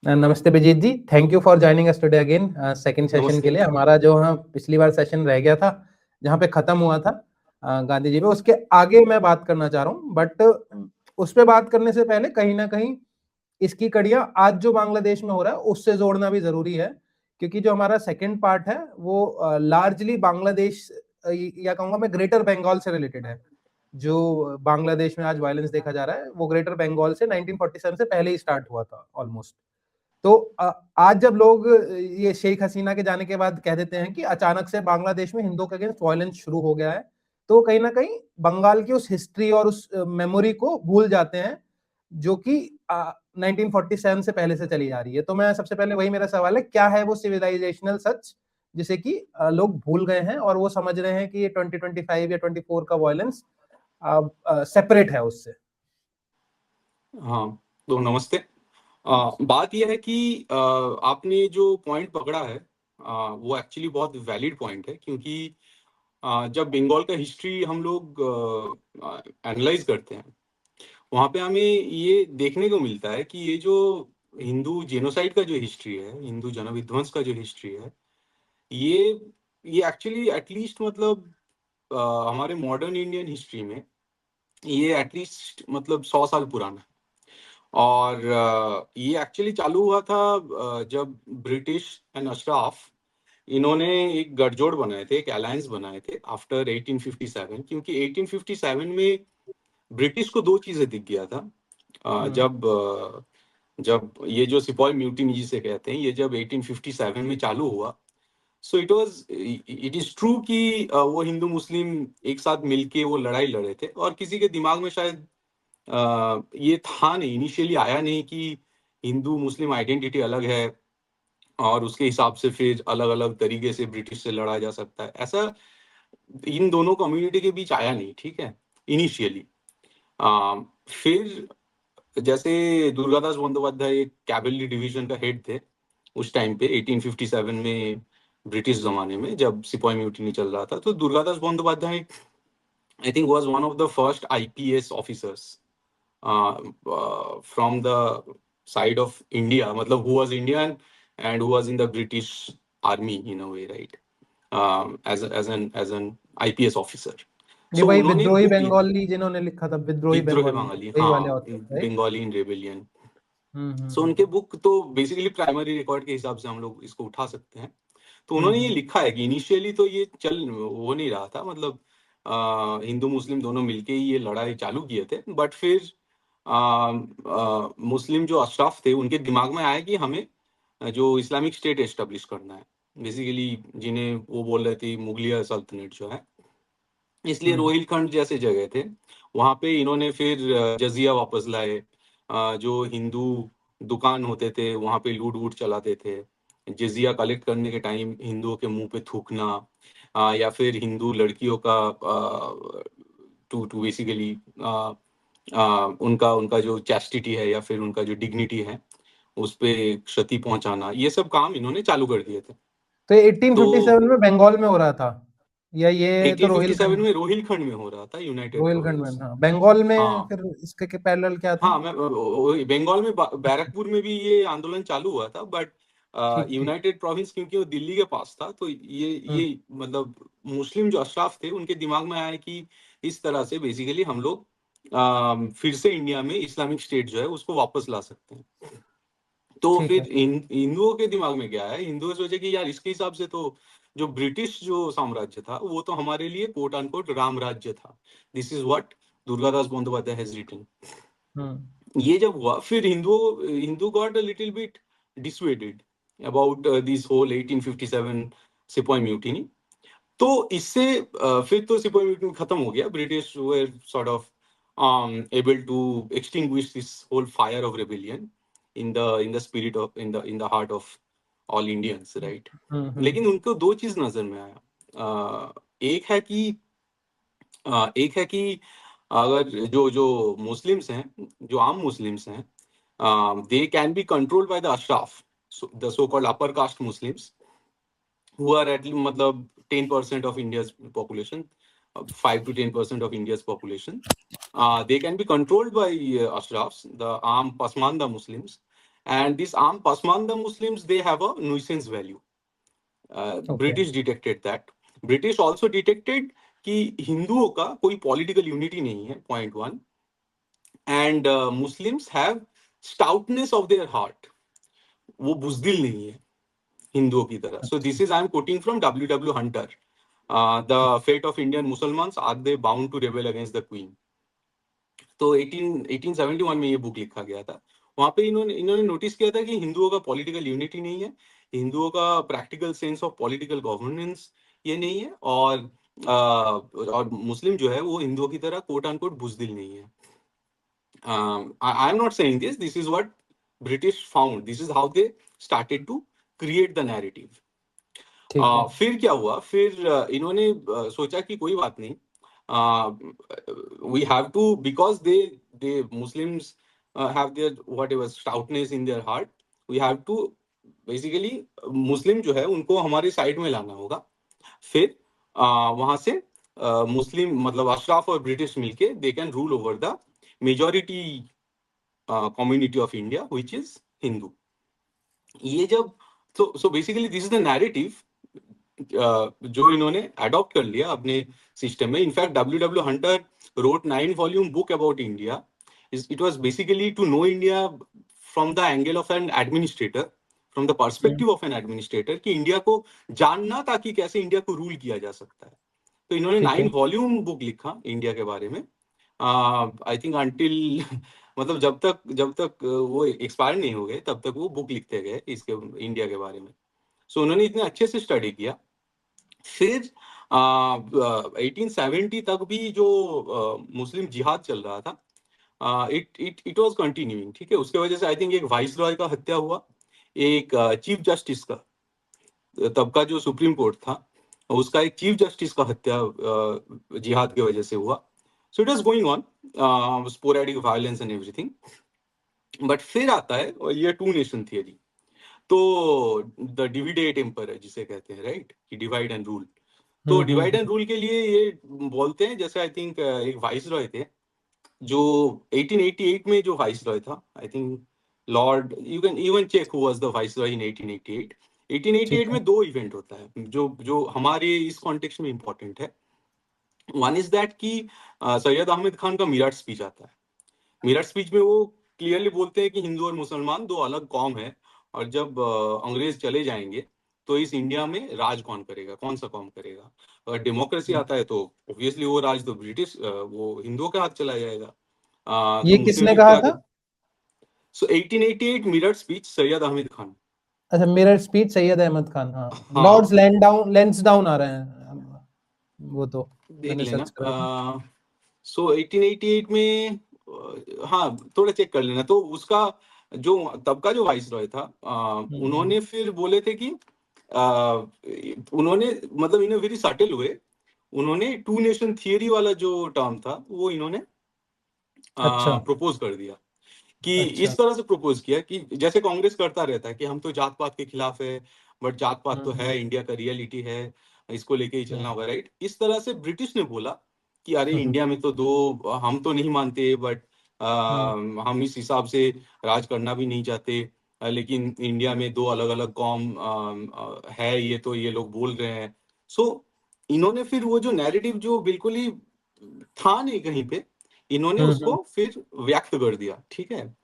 नमस्ते Vijeet ji, thank you for joining us today again second session के लिए। हमारा जो पिछली बार सेशन रह गया था, जहाँ पे खत्म हुआ था गांधी जी पे, उसके आगे मैं बात करना चाह रहा हूँ। बट उस पे बात करने से पहले कहीं ना कहीं इसकी कड़ियां आज जो बांग्लादेश में हो रहा है उससे जोड़ना भी जरूरी है, क्योंकि जो हमारा सेकंड पार्ट है वो लार्जली बांग्लादेश या कहूंगा मैं ग्रेटर बंगाल से रिलेटेड है। जो बांग्लादेश में आज वायलेंस देखा जा रहा है वो ग्रेटर बंगाल से 1947 से पहले ही स्टार्ट हुआ था ऑलमोस्ट। तो आज जब लोग ये शेख हसीना के जाने के बाद कह देते हैं कि अचानक से बांग्लादेश में हिंदुओं के अगेंस्ट वायलेंस शुरू हो गया है, तो कहीं ना कहीं बंगाल की उस हिस्ट्री और उस मेमोरी को भूल जाते हैं, जो कि 1947 से पहले से चली जा रही है। तो मैं सबसे पहले वही मेरा सवाल है, क्या है वो सिविलाइजेशनल सच जिसे कि लोग भूल गए हैं और वो समझ रहे हैं कि ये 2025 या 24 का वायलेंस सेपरेट है उससे। हाँ, तो नमस्ते। बात यह है कि आपने जो पॉइंट पकड़ा है वो एक्चुअली बहुत वैलिड पॉइंट है, क्योंकि जब बंगाल का हिस्ट्री हम लोग एनालाइज करते हैं, वहाँ पे हमें ये देखने को मिलता है कि ये जो हिंदू जेनोसाइड का जो हिस्ट्री है, हिंदू जनविध्वंस का जो हिस्ट्री है, ये एक्चुअली एटलीस्ट मतलब हमारे मॉडर्न इंडियन हिस्ट्री में ये एटलीस्ट मतलब 100 साल पुराना है। और ये एक्चुअली चालू हुआ था जब ब्रिटिश एंड अशराफ इन्होंने एक गठजोड़ बनाए थे, एक अलायंस बनाए थे आफ्टर 1857, क्योंकि 1857 में ब्रिटिश को दो चीजें दिख गया था। जब ये जो सिपॉय म्यूटिनी जिसे कहते हैं, ये जब 1857 में चालू हुआ, सो इट इज ट्रू कि वो हिंदू मुस्लिम एक साथ मिलके वो लड़ाई लड़े थे, और किसी के दिमाग में शायद ये था नहीं, इनिशियली आया नहीं कि हिंदू मुस्लिम आइडेंटिटी अलग है और उसके हिसाब से फिर अलग अलग तरीके से ब्रिटिश से लड़ा जा सकता है, ऐसा इन दोनों कम्युनिटी के बीच आया नहीं, ठीक है, इनिशियली। फिर जैसे दुर्गादास बंदोपाध्याय एक कैवलरी डिवीजन का हेड थे उस टाइम पे 1857 में, ब्रिटिश जमाने में जब सिपाही म्यूटिनी चल रहा था, तो Durgadas Bandopadhyay I think was one of the first IPS officers from the side of India, मतलब who was Indian and who was in the British army in a way, right? As an IPS officer. ये So वही उन्होंने एक विद्रोही book लिखा, बंगाली जिन्होंने लिखा था, विद्रोही विद्रोह बंगाली, बंगाली, वही वाले हाँ, ऑथर, राइट? बंगाली इन रेबेलियन। सो उनके बुक तो बेसिकली प्राइमरी रिकॉर्ड के हिसाब से हम लोग इसको उठा सकते हैं। तो उन्होंने ये लिखा है कि इनिशियली तो ये चल वो नहीं रहा था, मतलब हिंदू मुस्लिम दोनों मिलके ही ये लड़ाई चालू किए थे, बट फिर मुस्लिम जो अशराफ थे उनके दिमाग में आया कि हमें जो इस्लामिक स्टेट एस्टेब्लिश करना है, बेसिकली जिन्हें वो बोल रहे थे मुगलिया सल्तनत जो है, इसलिए रोहिलखंड जैसे जगह थे वहां पे इन्होंने फिर जजिया वापस लाए। जो हिंदू दुकान होते थे वहां पे लूट वूट चलाते थे, जजिया कलेक्ट करने के टाइम हिंदुओं के मुंह पे थूकना, या फिर हिंदू लड़कियों का टू टू बेसिकली उनका उनका जो चैस्टिटी है या फिर उनका जो डिग्निटी है उस पे क्षति पहुंचाना, ये सब काम इन्होंने चालू कर दिए थे। तो 1857 में बंगाल में हो रहा था, या ये तो 1857 में रोहिलखंड में हो रहा था, यूनाइटेड रोहिलखंड में? प्रोविंस। हाँ, बंगाल में हाँ फिर इसके के पैरेलल क्या थे? हाँ, मैं बंगाल में बैरकपुर में भी ये आंदोलन चालू हुआ था, बट ठीक ठीक। यूनाइटेड प्रोविंस क्योंकि वो दिल्ली के पास था, तो ये मतलब मुस्लिम जो अशराफ थे उनके दिमाग में आया कि इस तरह से बेसिकली हम लोग फिर से इंडिया में इस्लामिक स्टेट जो है उसको वापस ला सकते हैं। तो ठीक है। फिर हिंदुओं के दिमाग में क्या है, हिंदुओं सोचे कि यार इसके हिसाब से तो जो ब्रिटिश जो साम्राज्य था वो तो हमारे लिए कोट अनकोट राम राज्य था। This is what Durgadas Bandopadhyay has written. ये जब हुआ फिर Hindu got a little bit dissuaded about this whole 1857 sipahi mutiny. तो इससे फिर तो सिपाही म्यूटिनी खत्म हो गया, British were sort of able to extinguish this whole fire of rebellion in the spirit of in the heart of all Indians, right? लेकिन उनको दो चीज नजर में आया। एक है कि अगर जो जो मुस्लिम्स हैं, जो आम मुस्लिम्स हैं, they can be controlled by the ashraf, the so called upper caste Muslims who are at मतलब 10% of India's population, 5 to 10% of India's population. They can be controlled by Ashrafs, the armed Pasmanda Muslims, and this armed Pasmanda Muslims, they have a nuisance value. Okay. British detected that. British also detected कि हिंदुओं का कोई political unity नहीं है, point one, and Muslims have stoutness of their heart, वो बुजदिल नहीं है हिंदुओं की तरह. So this is I am quoting from W.W. Hunter, the fate of Indian Musalmans, are they bound to rebel against the queen. तो 1871 में ये बुक लिखा गया था. वहां पे इन्होंने नोटिस किया था कि हिंदुओं का पॉलिटिकल यूनिटी नहीं है, हिंदुओं का practical sense of political governance ये नहीं है, और मुस्लिम जो है वो हिंदुओं की तरह कोट अनकोट बुजदिल नहीं है. I am not saying this is what British found, this is how they started to create the narrative. फिर क्या हुआ, फिर इन्होंने सोचा कि कोई बात नहीं, we have to, because they Muslims have their whatever stoutness in their heart, we have to basically मुस्लिम जो है उनको हमारे साइड में लाना होगा. फिर वहां से मुस्लिम मतलब अशराफ और ब्रिटिश मिलके they can rule over the majority community of India which is Hindu. ये जब so basically this is the narrative जो इन्होंने अडॉप्ट कर लिया अपने सिस्टम में. In fact W.W. Hunter wrote 9-volume book about India. It was basically to know India from the angle of an administrator, from the perspective of an administrator, कि India को जानना ताकि कैसे इंडिया को रूल किया जा सकता है. तो इन्होंने 9-volume बुक लिखा इंडिया के बारे में. आई थिंक अंटिल मतलब जब तक वो एक्सपायर नहीं हो गए तब तक वो बुक लिखते गए इसके इंडिया के बारे में. सो उन्होंने इतने अच्छे से स्टडी किया. फिर 1870 तक भी जो मुस्लिम जिहाद चल रहा था, इट वाज कंटिन्यूइंग. ठीक है, उसके वजह से आई थिंक एक वाइस रॉय का हत्या हुआ, एक चीफ जस्टिस का, तब का जो सुप्रीम कोर्ट था उसका एक चीफ जस्टिस का हत्या जिहाद की वजह से हुआ. So it was going on sporadic violence and everything. But फिर आता है ये टू नेशन थियरी. तो द डिविडेड एम्पायर जिसे कहते हैं, राइट, कि डिवाइड एंड रूल. तो डिवाइड एंड रूल के लिए ये बोलते हैं, जैसे आई थिंक एक वाइस रॉय थे जो 1888 में जो वाइस रॉय था, I think lord, you can even check who was the viceroy in 1888. 1888 में दो इवेंट होता है जो हमारे इस कॉन्टेक्स्ट में इंपॉर्टेंट है. वन इज दैट कि सैयद अहमद खान का मीरठ स्पीच आता है. मीरठ स्पीच में वो क्लियरली बोलते हैं कि हिंदू और मुसलमान दो अलग कौम है, और जब अंग्रेज चले जाएंगे तो इस इंडिया में राज कौन करेगा, कौन सा कौम करेगा. अगर डेमोक्रेसी आता है तो ऑब्वियसली वो राज तो ब्रिटिश वो हिंदुओं के हाथ चला जाएगा. ये तो किसने कहा था? सो 1888 मीरठ स्पीच सैयद अहमद खान. अच्छा, मीरठ स्पीच सैयद अहमद खान. हाँ, हाँ. लॉर्ड्स लैंसडाउन आ रहे हैं वो, तो देख मैंने लेना. सर्च करा. सो 1888 में हाँ थोड़ा चेक कर लेना. तो उसका जो तब का जो वाइस रॉय था, उन्होंने फिर बोले थे कि उन्होंने मतलब इन्हें वेरी सटल हुए, उन्होंने टू नेशन थियरी वाला जो टर्म था वो इन्होंने प्रपोज कर दिया. कि इस तरह से प्रपोज किया कि जैसे कांग्रेस करता रहता है कि हम तो जात पात के खिलाफ है, बट जात पात तो है, इंडिया का रियलिटी है, इसको लेके ही चलना होगा, राइट. इस तरह से ब्रिटिश ने बोला कि अरे इंडिया में तो दो, हम तो नहीं मानते, बट हम इस हिसाब से राज करना भी नहीं चाहते, लेकिन इंडिया में दो अलग अलग कौम है, ये तो ये लोग बोल रहे हैं. सो इन्होंने फिर वो जो नैरेटिव जो बिल्कुल ही था नहीं कहीं पे, इन्होंने उसको फिर व्यक्त कर दिया. ठीक है.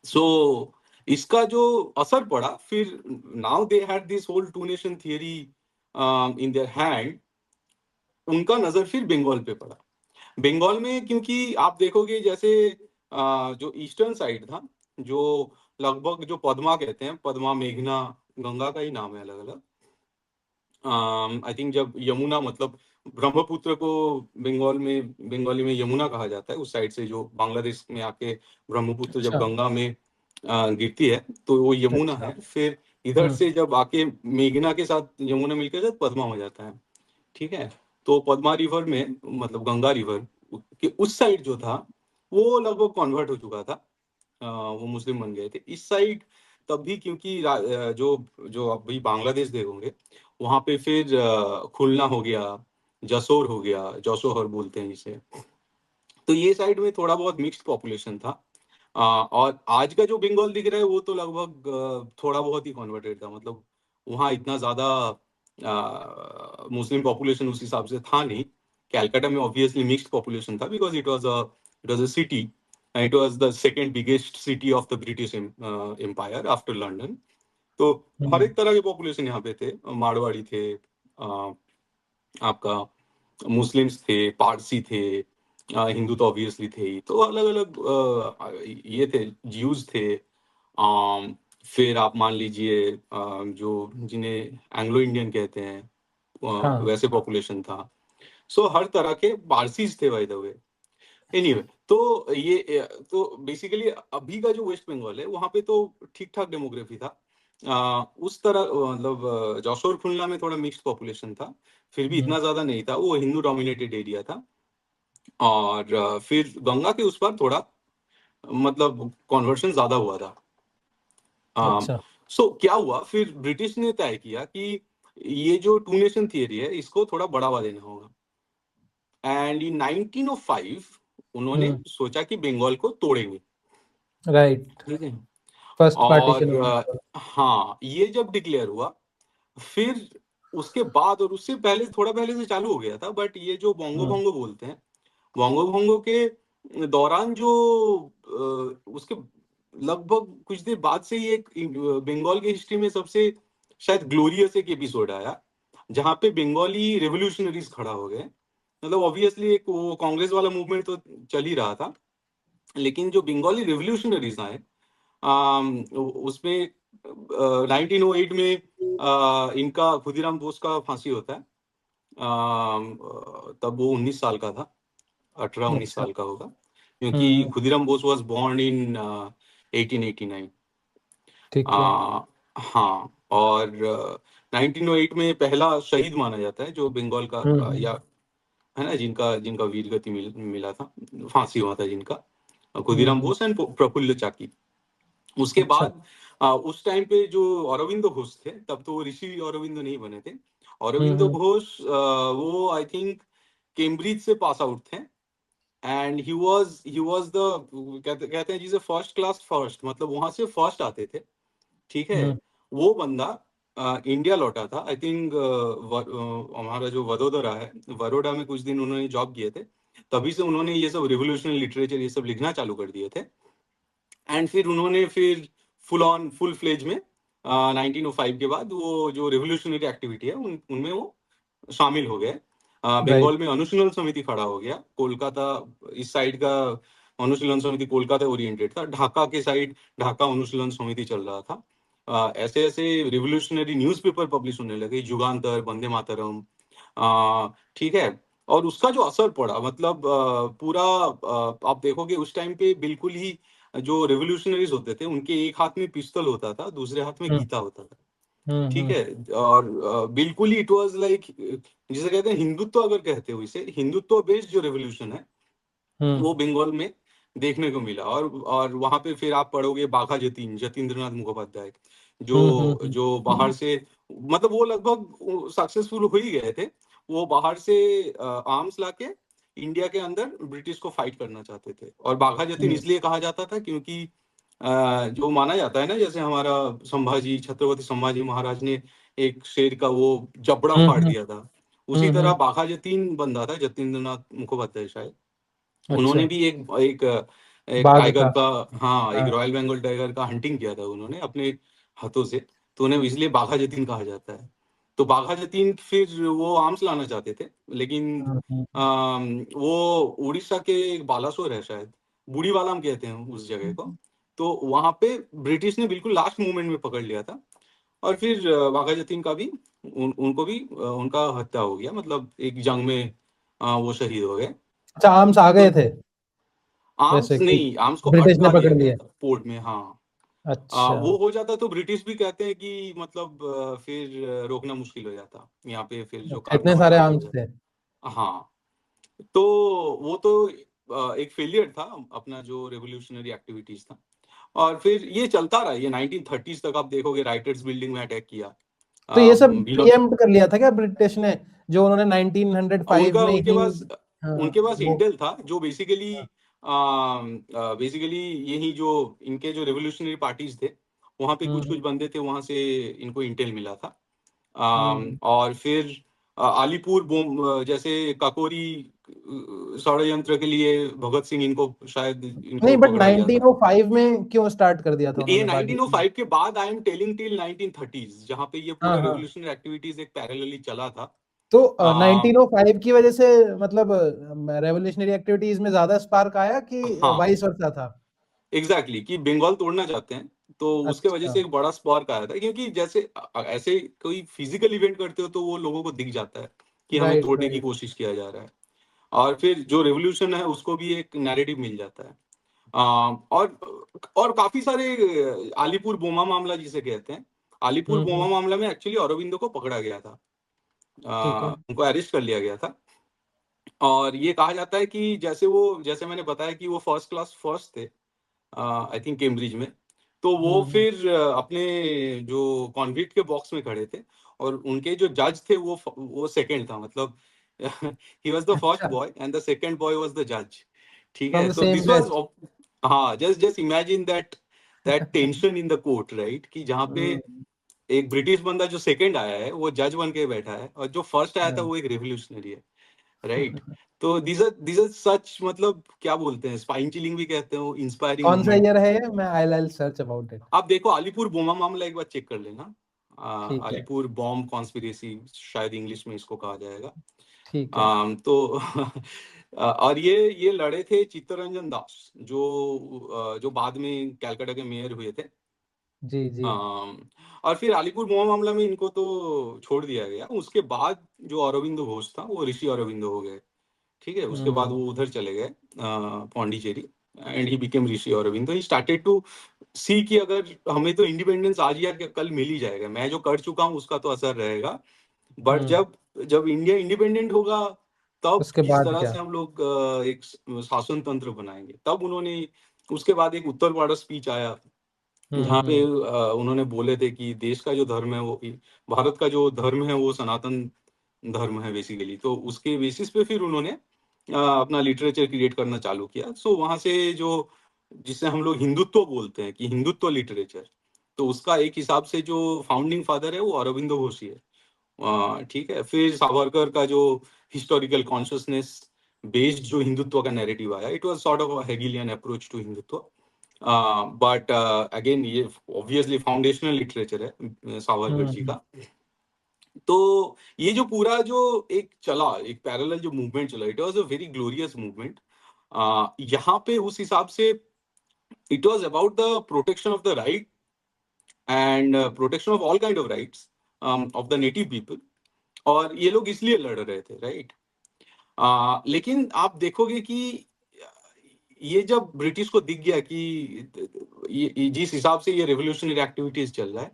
सो इसका जो असर पड़ा, फिर now they had this whole two nation theory in their hand. उनका नजर फिर बंगाल पे पड़ा. बंगाल में क्योंकि आप देखोगे जैसे जो ईस्टर्न साइड था, जो लगभग जो पद्मा कहते हैं, पद्मा, मेघना, गंगा का ही नाम है अलग अलग. आई थिंक जब यमुना मतलब ब्रह्मपुत्र को बंगाली में यमुना कहा जाता है, उस साइड से जो बांग्लादेश में आके ब्रह्मपुत्र जब गंगा में गिरती है तो वो यमुना है. फिर इधर से जब आके मेघना के साथ यमुना मिलकर जब पद्मा हो जाता है. ठीक है. तो पद्मा रिवर में मतलब गंगा रिवर के उस साइड जो था वो लगभग कन्वर्ट हो चुका था, वो मुस्लिम बन गए थे. इस साइड तब भी क्योंकि जो जो अभी बांग्लादेश देखोगे वहां पे फिर खुलना हो गया, जसोर हो गया, जसोहर बोलते हैं जिसे. तो ये साइड में थोड़ा बहुत मिक्स्ड पॉपुलेशन था. और आज का जो बंगाल दिख रहा है वो तो लगभग थोड़ा बहुत ही कन्वर्टेड था, मतलब वहाँ इतना ज्यादा मुस्लिम पॉपुलेशन उस हिसाब से था नहीं। कैलकाटा में ऑब्वियसली मिक्स्ड पॉपुलेशन था, because it was a city, it was the second biggest city of the British empire after London. तो हर एक तरह के पॉपुलेशन यहाँ पे थे, मारवाड़ी थे, आपका मुस्लिम्स थे, पारसी थे, हिंदू तो ऑब्वियसली थे ही, तो अलग अलग ये थे, ज्यूज थे। फिर आप मान लीजिए जो जिन्हें एंग्लो इंडियन कहते हैं, हाँ वैसे पॉपुलेशन था। सो हर तरह के पारसीज थे बाय द वे। एनीवे, तो ये तो बेसिकली अभी का जो वेस्ट बंगाल है वहां पे तो ठीक ठाक डेमोग्राफी था। उस तरह मतलब जौसर खुलना में थोड़ा मिक्स्ड पॉपुलेशन था, फिर भी इतना ज्यादा नहीं था, वो हिंदू डोमिनेटेड एरिया था। और फिर गंगा के उस पर थोड़ा मतलब कन्वर्शन ज्यादा हुआ था। अच्छा सो क्या हुआ, फिर ब्रिटिश ने तय किया कि ये जो टू नेशन थियरी है इसको थोड़ा बढ़ावा देना होगा। एंड इन 1905 उन्होंने सोचा कि बंगाल को तोड़ेंगे। राइट, ठीक है। First partition. और हाँ, ये जब डिक्लेयर हुआ, फिर उसके बाद और उससे पहले थोड़ा पहले से चालू हो गया था, बट ये जो बोंगो बोंगो बोलते हैं, बोंगो बोंगो के दौरान जो उसके लगभग कुछ देर बाद से ही एक बंगाल की हिस्ट्री में सबसे शायद ग्लोरियस एक एपिसोड आया, जहाँ पे बंगाली रेवोल्यूशनरीज खड़ा हो गए। मतलब ऑब्वियसली एक वो कांग्रेस वाला मूवमेंट तो चल ही रहा था, लेकिन जो बंगाली रेवोल्यूशनरीज आए उसमें 1908 में इनका खुदीराम बोस का फांसी होता है। तब वो 19 साल का था, 18-19 अच्छा। साल का होगा, क्योंकि Khudiram Bose was born in 1889। ठीक है। हाँ, और 1908 में पहला शहीद माना जाता है जो बंगाल का या है ना, जिनका जिनका वीर गति मिला था, फांसी हुआ था जिनका, खुदीराम बोस एंड प्रफुल्ल चाकी। उसके अच्छा। बाद उस टाइम पे जो अरविंदो घोष थे, तब तो वो ऋषि अरविंदो नहीं बने थे। अरविंदो घोष वो आई थिंक कैम्ब्रिज से पास आउट थे, एंड ही वाज द कहते हैं जिसे फर्स्ट क्लास फर्स्ट, मतलब वहां से फर्स्ट आते थे। ठीक है। वो बंदा इंडिया लौटा था, आई थिंक हमारा जो वडोदरा है, बड़ौदा में कुछ दिन उन्होंने जॉब किए थे, तभी से उन्होंने ये सब रिवोल्यूशनरी लिटरेचर ये सब लिखना चालू कर दिए थे। एंड फिर उन्होंने फिर फुल फ्लेज में 1905 के बाद वो जो रिवोल्यूशनरी एक्टिविटी है उनमें वो शामिल हो गए। बंगाल राइट। में अनुशीलन समिति खड़ा हो गया, कोलकाता इस साइड का अनुशीलन समिति कोलकाता ओरिएंटेड था, ढाका के साइड ढाका अनुशीलन समिति चल रहा था। ऐसे ऐसे रिवोल्यूशनरी न्यूज़पेपर पब्लिश होने लगे, युगांतर, वंदे मातरम। ठीक है। और उसका जो असर पड़ा, मतलब पूरा आप देखोगे उस टाइम पे बिल्कुल ही जो रेवोल्यूशनरीज होते थे उनके एक हाथ में पिस्तौल होता था, दूसरे हाथ में गीता होता था। ठीक है। और बिल्कुल ही इट वाज लाइक, जिसे कहते हैं हिंदुत्व, अगर कहते हो इसे, हिंदुत्व बेस्ड जो रेवोल्यूशन है वो बंगाल में देखने को मिला। और वहां पे फिर आप पढ़ोगे बाघा जतीन, जतींद्रनाथ मुखोपाध्याय, जो जो बाहर से, मतलब वो लगभग सक्सेसफुल हो ही गए थे। वो बाहर से आर्म्स लाके इंडिया के अंदर ब्रिटिश को फाइट करना चाहते थे। और बाघा जतीन इसलिए कहा जाता था क्योंकि जो माना जाता है ना, जैसे हमारा संभाजी, छत्रपति संभाजी महाराज ने एक शेर का वो जबड़ा फाड़ दिया था, उसी तरह बाघा जतीन बंदा था, जतींद्रनाथ मुखोपाध्याय शायद, उन्होंने अच्छा। भी एक एक बाघ टाइगर का। का, हाँ, एक हाँ। रॉयल बंगाल टाइगर का हंटिंग किया था उन्होंने अपने हाथों से, तो उन्हें इसलिए बाघा जतीन कहा जाता है। तो बाघा जतीन फिर वो आर्म्स लाना चाहते थे, लेकिन वो उड़ीसा के एक बालासोर है शायद, बूढ़ीवालाम कहते हैं उस जगह को, तो वहां पे ब्रिटिश ने बिल्कुल लास्ट मोमेंट में पकड़ लिया था। और फिर बाघा जतीन का भी उनको भी उनका हत्या हो गया, मतलब एक जंग में वो शहीद हो गए। अच्छा, आर्म्स आ तो गए थे आर्म्स वैसे कि नहीं, आर्म्स को ब्रिटिश ने अटका दिया पकड़ गया लिए? था पोर्ट में, हाँ। अच्छा। वो हो जाता तो ब्रिटिश भी कहते हैं कि मतलब फिर रोकना मुश्किल हो जाता यहाँ पे, फिर जो अच्छा, इतने कारनामा सारे चालू हो आर्म्स थे। जाता। हाँ। तो वो तो एक फेलियर था अपना जो रेवोल्यूशनरी एक्टिविटीज था। और फिर ये चलता रहा, ये 1930s तक आप देखोगे, राइटर्स बिल्डिंग में अटैक किया। तो ये सब बिलो प्रीएम्प्ट कर लिया था क्या ब्रिटिश ने, जो उन्होंने 1905 उनका में उनके ही? पास हाँ, उनके पास वो। इंटेल था जो बेसिकली बेसिकली यही जो इनके जो रेवोल्यूशनरी पार्टीज थे वहां पे कुछ कुछ बंदे थे, वहां से इनको इंटेल मिला था। और फिर अलीपुर बम जैसे काकोरी षड्यंत्र के लिए भगत सिंह इनको शायद नहीं, इनको बट पकड़ा गया था। 1905 में क्यों स्टार्ट कर दिया था ये उन्होंने पार्टी? 1905 के बाद I am telling till 1930s, जहां पे ये पूरा हाँ हाँ, रेवोल्यूशनरी एक्टिविटीज एक पैरेलली चला था। तो आ, 1905 की वजह से मतलब रेवोल्यूशनरी एक्टिविटीज में ज्यादा स्पार्क आया कि हाँ वाइस वर्सा था? एग्जैक्टली कि बंगाल तोड़ना चाहते हैं, तो उसके वजह अच्छा, से एक बड़ा स्पार्क आया था। क्योंकि जैसे ऐसे कोई फिजिकल इवेंट करते हो तो वो लोगों को दिख जाता है कि हमें राइट तोड़ने की राइट। कोशिश किया जा रहा है, और फिर जो रेवोल्यूशन है उसको भी एक नैरेटिव मिल जाता है। और काफी सारे अलीपुर बोमा मामला जिसे कहते हैं, अलीपुर बोमा मामला में एक्चुअली अरविंदो को पकड़ा गया था, ठीक है। उनको अरेस्ट कर लिया गया था। और ये कहा जाता है कि जैसे मैंने बताया कि वो फर्स्ट क्लास फर्स्ट थे आई थिंक कैम्ब्रिज में, तो वो फिर अपने जो कॉन्विक्ट के बॉक्स में खड़े थे, और उनके जो जज थे वो सेकंड था, मतलब ही वाज द फर्स्ट अच्छा, boy and the second boy was the जज। ठीक फ्रॉम है, द तो सेम दिस वाज, बैच। हाँ, just imagine that that tension in the court, right, कि जहाँ पे एक ब्रिटिश बंदा जो सेकंड आया है वो जज बन के बैठा है, और जो फर्स्ट आया था वो एक रेवोल्यूशनरी है, राइट। तो दीज आर सच, मतलब क्या बोलते हैं, स्पाइन चिलिंग भी कहते हो, इंस्पायरिंग कौन सा मोमेंट। ईयर है ये? मैं आई सर्च अबाउट इट। आप देखो अलीपुर बोमा मामला एक बार चेक कर लेना, ठीक है, अलीपुर बॉम्ब कॉन्स्पिरेसी शायद इंग्लिश में इसको कहा जाएगा। ठीक है। तो और ये लड़े थे चित्तरंजन दास, जो बाद में कलकत्ता के मेयर हुए थे। जी जी। और फिर अलीपुर बोमा मामला में इनको तो छोड़ दिया गया। उसके बाद जो अरविंदो घोष था वो ऋषि अरविंदो हो गए। ठीक है, उसके बाद वो उधर चले गए Pondicherry, and he became Rishi Aurobindo. He started to see कि अगर हमें तो इंडिपेंडेंस आज या कल मिल ही जाएगा, मैं जो कर चुका हूँ उसका तो असर रहेगा, बट जब जब इंडिया इंडिपेंडेंट होगा तब उसके किस बाद तरह क्या? से हम लोग एक शासन तंत्र बनाएंगे, तब उन्होंने उसके बाद एक उत्तर भारत स्पीच आया जहाँ पे उन्होंने बोले थे कि देश का जो धर्म है वो, भारत का जो धर्म है वो सनातन धर्म है बेसिकली। तो उसके बेसिस पे फिर उन्होंने अपना लिटरेचर क्रिएट करना चालू किया। सो वहां से जो, जिसे हम लोग हिंदुत्व बोलते हैं कि हिंदुत्व लिटरेचर, तो उसका एक हिसाब से जो फाउंडिंग फादर है वो अरविंदो घोष ही है। ठीक है, फिर सावरकर का जो हिस्टोरिकल कॉन्शियसनेस बेस्ड जो हिंदुत्व का नैरेटिव आया, it was sort of Hegelian approach to Hindutva. But again ये ऑब्वियसली फाउंडेशनल लिटरेचर है सावरकर जी का। तो ये जो पूरा जो एक चला, एक पैरेलल जो मूवमेंट चला, it was a very glorious movement. यहाँ पे उस हिसाब से it was about the protection of the right and protection of all kind of rights of the native people, और ये लोग इसलिए लड़ रहे थे, राइट। लेकिन आप देखोगे कि ये जब ब्रिटिश को दिख गया कि जिस हिसाब से ये रेवोल्यूशनरी एक्टिविटीज चल रहा है,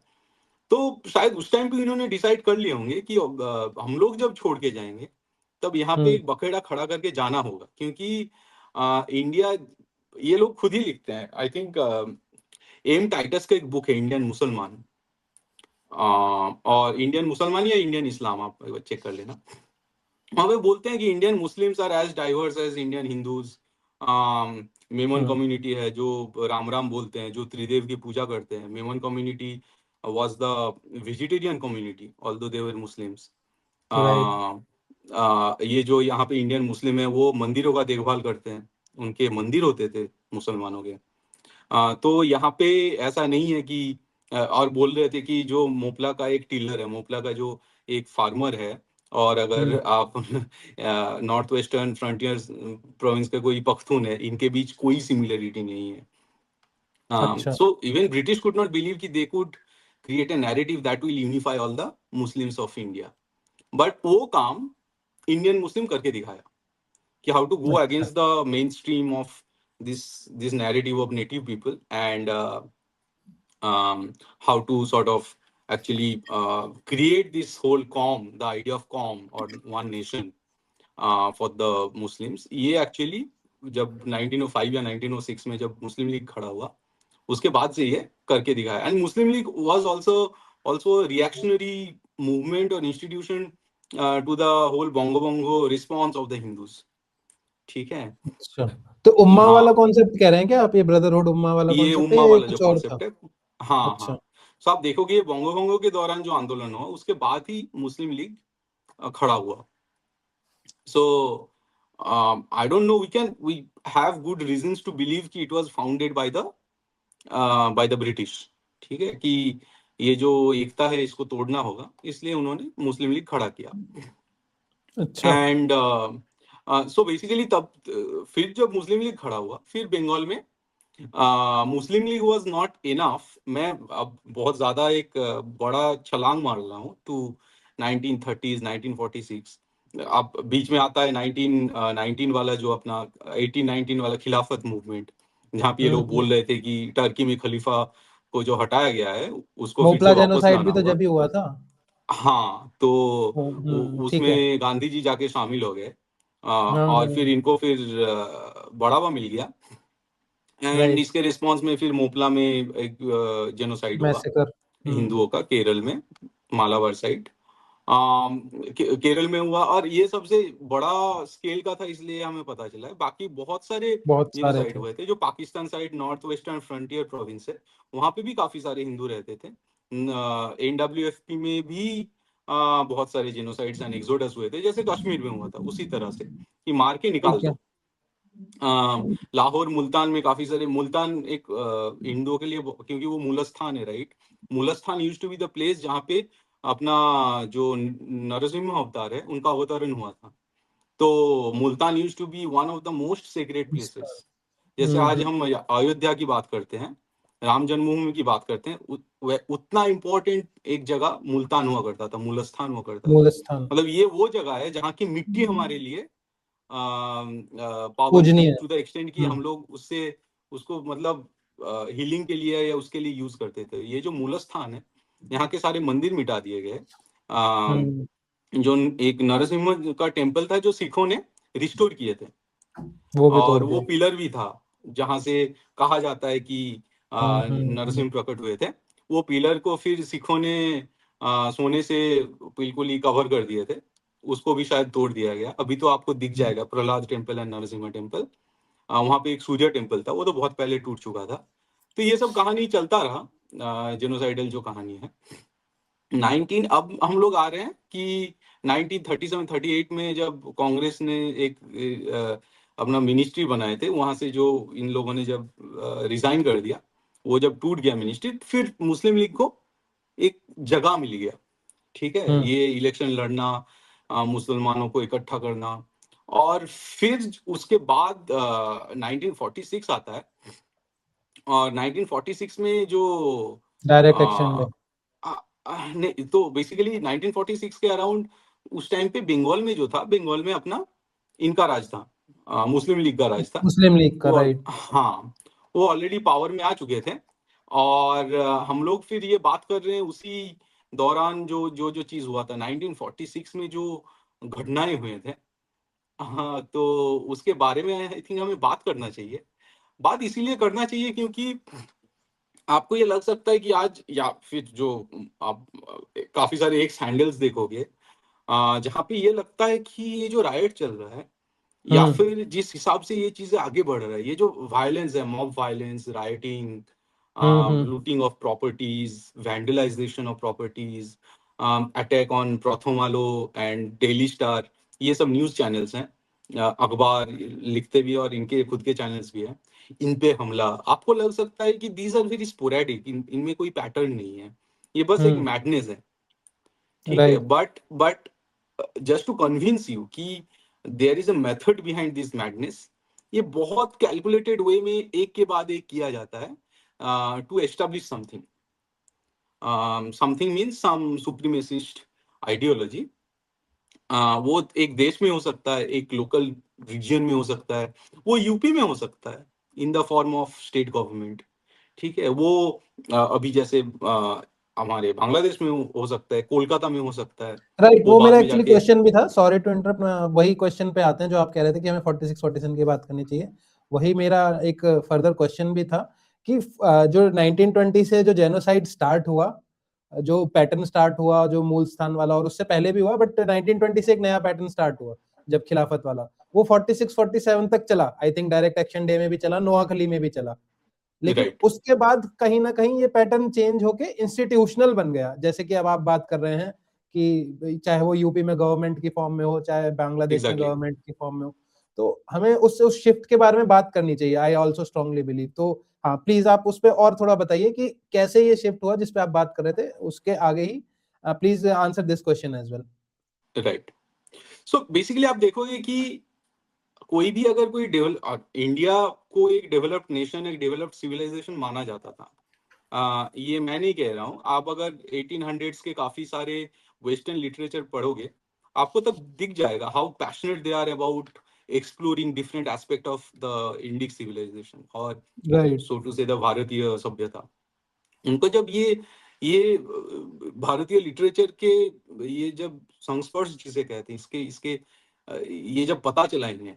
तो शायद उस टाइम पे इन्होंने डिसाइड कर लिए होंगे कि हम लोग जब छोड़ के जाएंगे तब यहाँ पे एक बखेड़ा खड़ा करके जाना होगा। क्योंकि इंडिया, ये लोग खुद ही लिखते हैं, आई थिंक एम टाइटस का एक बुक है इंडियन मुसलमान, और इंडियन मुसलमान या इंडियन इस्लाम, आप चेक कर लेना। वहां पे बोलते हैं कि Indian Muslims are as diverse as Indian Hindus. Memon community है जो राम राम बोलते हैं, जो त्रिदेव की पूजा करते हैं। Memon community was the vegetarian community although they were Muslims. Right. ये जो यहाँ पे इंडियन मुस्लिम है वो मंदिरों का देखभाल करते हैं, उनके मंदिर होते थे मुसलमानों के। तो यहाँ पे ऐसा नहीं है कि और बोल रहे थे कि जो मोपला का एक टिलर है, मोपला का जो एक फार्मर है, और अगर आप नॉर्थ वेस्टर्न फ्रंटियर प्रोविंस का कोई पख्तून है, इनके बीच कोई सिमिलरिटी नहीं है। अच्छा, So even British could not believe कि they could create a narrative that will unify all the Muslims of India. But वो काम इंडियन मुस्लिम करके दिखाया कि how to go अच्छा, against the mainstream of this narrative of native people, and how to sort of actually create this whole COM, the idea of COM or one nation for the Muslims। ये actually जब 1905 या 1906 में जब मुस्लिम league खड़ा हुआ, उसके बाद से ये करके दिखाया। And Muslim League was also reactionary movement और institution to the whole Banga Bhanga response of the Hindus. ठीक है। अच्छा, तो उम्मा वाला हाँ, कॉन्सेप्ट कह रहे हैं क्या आप, ये ब्रदरहुड उम्मा वाला ये कॉन्सेप्ट है उम्मा या ये वाला जो कुछ और था? कॉन्सेप्ट है, हाँ अच्छा, हाँ। तो आप देखोगे बोंगो बोंगो के दौरान जो आंदोलन हुआ उसके बाद ही मुस्लिम लीग खड़ा हुआ। So I don't know. We have good reasons to believe कि it was founded by the British. ठीक है कि ये जो एकता है इसको तोड़ना होगा, इसलिए उन्होंने मुस्लिम लीग खड़ा किया। अच्छा, एंड सो बेसिकली तब फिर जब मुस्लिम लीग खड़ा हुआ, फिर बंगाल में मुस्लिम लीग वाज नॉट इनफ। मैं अब बहुत ज्यादा एक बड़ा छलांग मार रहा हूँ टू 1930s 1946। अब बीच में आता है 1919 वाला जो अपना 1819 वाला खिलाफत मूवमेंट, जहाँ पे ये लोग बोल रहे थे कि टर्की में खलीफा को जो हटाया गया है उसको फिर से मोपला वापस जेनोसाइड लाना भी तो होगा। जब ही हुआ था। हाँ, तो ठीक है। उसमें गांधी जी जाके शामिल हो गए। हाँ और फिर हाँ, इनको फिर बढ़ावा मिल गया। एंड राइट, इसके रिस्पॉन्स में फिर मोपला में एक जेनोसाइड हुआ मैसेकर। हिंदुओं का, केरल में, मालाबार साइड। केरल में हुआ, और ये सबसे बड़ा स्केल का था इसलिए हमें पता चला है। बाकी बहुत सारे बहुत सारे जेनोसाइड थे। हुए थे जो Pakistan side, north western frontier province है, वहां पे भी काफी सारे हिंदू रहते थे। एनडब्ल्यूएफपी में भी बहुत सारे जेनोसाइड्स एंड एक्सोडस हुए थे, जैसे कश्मीर में हुआ था उसी तरह से कि मार के निकाल ठीक है। दो। लाहौर मुल्तान में काफी सारे, मुल्तान एक हिंदुओं के लिए क्योंकि वो मूलस्थान है, right. Mulasthan used to be the place जहाँ पे अपना जो नरसिम्हा अवतार है उनका अवतरण हुआ था। तो Multan used to be one of the most sacred places. जैसे आज हम्म, हम अयोध्या की बात करते हैं, राम जन्मभूमि की बात करते हैं, उतना इंपॉर्टेंट एक जगह मुल्तान हुआ करता था, मूलस्थान हुआ करता था। मूलस्थान मतलब ये वो जगह है जहाँ की मिट्टी हमारे लिए पावन थी, पूजनीय है। टू द एक्सटेंट कि हम लोग उससे, उसको मतलब हीलिंग के लिए या उसके लिए यूज करते थे। ये जो मूलस्थान है, यहाँ के सारे मंदिर मिटा दिए गए। हम्म, जो एक नरसिम्हा का टेम्पल था जो सिखों ने रिस्टोर किए थे, वो भी तोड़ और वो दिया। पिलर भी था जहां से कहा जाता है कि हम्म। नरसिंह प्रकट हुए थे। वो पिलर को फिर सिखों ने सोने से बिल्कुल ही कवर कर दिए थे, उसको भी शायद तोड़ दिया गया। अभी तो आपको दिख जाएगा Prahlad temple and Narasimha temple. वहां पे एक सूर्य टेम्पल था, वो तो बहुत पहले टूट चुका था। तो ये सब कहानी चलता रहा, जेनोसाइडल जो कहानी है। 19 अब हम लोग आ रहे हैं कि 1937 38 में जब कांग्रेस ने एक अपना मिनिस्ट्री बनाए थे, वहां से जो इन लोगों ने जब रिजाइन कर दिया, वो जब टूट गया मिनिस्ट्री, फिर मुस्लिम लीग को एक जगह मिल गया। ठीक है, हम्म, ये इलेक्शन लड़ना, मुसलमानों को इकट्ठा करना। और फिर उसके बाद 1946 आता है, और 1946 में जो डायरेक्ट एक्शन आ, में। नहीं, तो बेसिकली 1946 के अराउंड उस टाइम पे बंगाल में जो था, बंगाल में अपना इनका राज था, मुस्लिम लीग का राज था। मुस्लिम लीग का, वो राइट। हाँ, वो ऑलरेडी पावर में आ चुके थे। और हम लोग फिर ये बात कर रहे हैं उसी दौरान जो जो जो चीज हुआ था 1946 में, जो घटनाएं हुए थे। हाँ, तो उसके बारे में आई थिंक हमें बात करना चाहिए। बात इसीलिए करना चाहिए क्योंकि आपको ये लग सकता है कि आज, या फिर जो आप काफी सारे एक हैंडल्स देखोगे जहाँ पे ये लगता है कि ये जो राइट चल रहा है, या हम्म, फिर जिस हिसाब से ये चीजें आगे बढ़ रहा है, ये जो वायलेंस है, mob violence, rioting, hmm. Looting of properties, vandalization of properties, attack on Prothom Alo and Daily Star, ये सब न्यूज चैनल्स हैं, अखबार लिखते भी हैं और इनके खुद के चैनल्स भी हैं। इन पे हमला, आपको लग सकता है कि दीज आर वेरी स्पोरेडिक, इनमें कोई पैटर्न नहीं है, ये बस एक हम्म, मैडनेस है। ठीक है, right. But just to convince you कि there is a method behind this madness, ये बहुत कैलकुलेटेड वे में एक के बाद एक किया जाता है to establish something. Something means some supremacist ideology. वो एक देश में हो सकता है, एक लोकल रीजन में हो सकता है, वो यूपी में हो सकता है in the form of state government. ठीक है, वो अभी जैसे हमारे बांग्लादेश में हो सकता है, कोलकाता में हो सकता है, राइट, वो वो बाद मेरा में एक्चुअली जाके। क्वेश्चन भी था, सॉरी टू इंटरप्ट। वही क्वेश्चन पे आते हैं जो आप कह रहे थे कि हमें 46 47 की बात करनी चाहिए। वही मेरा एक फर्दर क्वेश्चन भी था कि जो 1920 से जो जेनोसाइड स्टार्ट हुआ, जो पैटर्न स्टार्ट हुआ जो मूल स्थान वाला, और उससे पहले भी हुआ, बट 1920 से एक नया पैटर्न स्टार्ट हुआ जब खिलाफत वाला, वो 46-47 तक चला, I think direct action day में भी चला, नोआखली में भी चला, लेकिन राइट उसके बाद कहीं ना कहीं ये पैटर्न चेंज होके इंस्टीट्यूशनल बन गया, जैसे कि अब आप बात कर रहे हैं कि चाहे वो यूपी में गवर्नमेंट की फॉर्म में हो, चाहे बांग्लादेश में एग्जैक्टली गवर्नमेंट की फॉर्म में हो, तो हमें उस शिफ्ट के बारे में बात करनी चाहिए। I also strongly believe. तो हाँ, प्लीज आप उस पर और थोड़ा बताइए कि कैसे ये शिफ्ट हुआ जिस पे आप बात कर रहे थे, उसके आगे ही please answer this question as well. Right. So basically आप देखोगे कि कोई भी अगर कोई इंडिया को एक डेवलप्ड नेशन, एक डेवलप्ड सिविलाइजेशन माना जाता था। ये मैं नहीं कह रहा हूँ, आप अगर 1800s के काफी सारे वेस्टर्न लिटरेचर पढ़ोगे, आपको तब दिख जाएगा how passionate they are about exploring different aspect of the Indic civilization और right so to say the Bharatiya sabhyata. उनको जब ये भारतीय लिटरेचर के ये जब संस्पर्श जिसे कहते हैं, इसके इसके ये जब पता चला इन्हें,